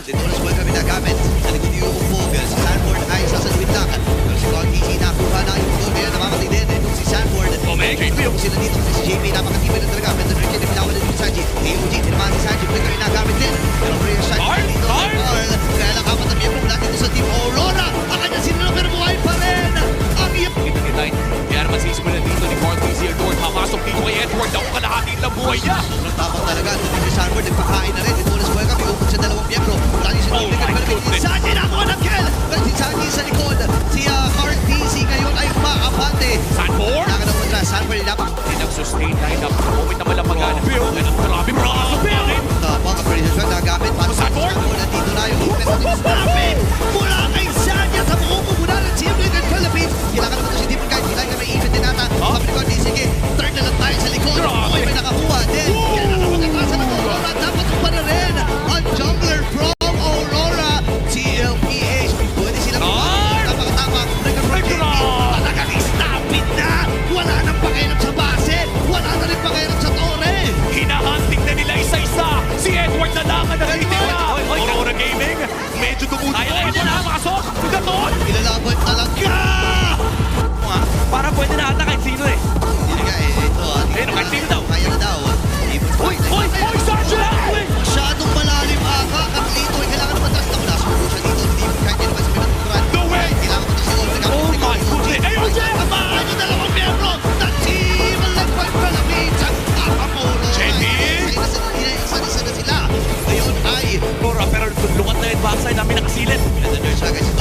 Dito na squad kami nagamit. Sa likod yung Upog. Si Sanford ay sasaluin lang. Pero si Conti, nakuha na yung goal. Ngayon, namamatay din. Itong si Sanford. Yung sila dito. Si JP, napakatibay na talaga. Pero doon kayo binawan na dito si Sanji. AOG, tinamaan si Sanji. Pwede kami nagamit din. Pero Rhea Sanji dito. Kaya lang kapat ang miyembro mula dito sa Team Aurora. Ang kanya sinunod pero buhay pa rin. Ang iyap. Kitang-kitain. Kaya naman sisimulan dito ni Conti si Edward. Papasok dito kay Edward. Ako kalahati lang buhay niya. Sobrang tapang talaga. Dito si Sanford, nagpakain na rin. Dito na squad kami. Umod sa dalawang miyembro. Mula din si Oh my goodness. Sanji nakuha ng kill. Pero si Sanji sa likod. Si Mark DC ngayon ay umaabante. Sanford? Naka na kontra. Sanford napak. Sustain line-up. Moment naman lang mag-ana. Grabe, pasok pa rin. Tapang operation shot nagamit. Sanford? Nandito na yung defense ng Snapping. Mula kay Sanji at ang umuuna ng Team Liquid Philippines. Kailangan naman ito si Deep kahit kailangan may even din nata. Sabi ni Conti, sige, third na lang tayo sa likod. Uy, may nakakuha din. Kailangan magkakasan ng Aurora. Dapat pa na rin ang jungler from Aurora. TLPH. Pwede silang napakatama. Talagang snapping na. Wala nang pakialam sa base. Wala na rin pakialam sa tore. Hinahunting na nila isa-isa. Si Edward na lang ang natitira. Aurora Gaming, medyo tumutuloy. Ayaw na nakapasok. Gaton! Ilalaban talaga. Para pwede na ata kahit sino eh. Hindi nga eh. Ito Ayun, kahit sino daw. Kaya na daw. Uy, Sarge na! Masyadong malalim aka. Katlito ay kailangan naman taas na mula. Sugo siya dito. Hindi mo kahit naman sa pinaturan. No way! Kailangan mo ito si Gold. Oh my goodness! Ayun! Tamaan yung dalawang miyembro ng Team Liquid Philippines. Akamulo. Jenny! Isa na sila. Ngayon ay Pero lumot na yung backside namin nakasilip. Predator siya guys.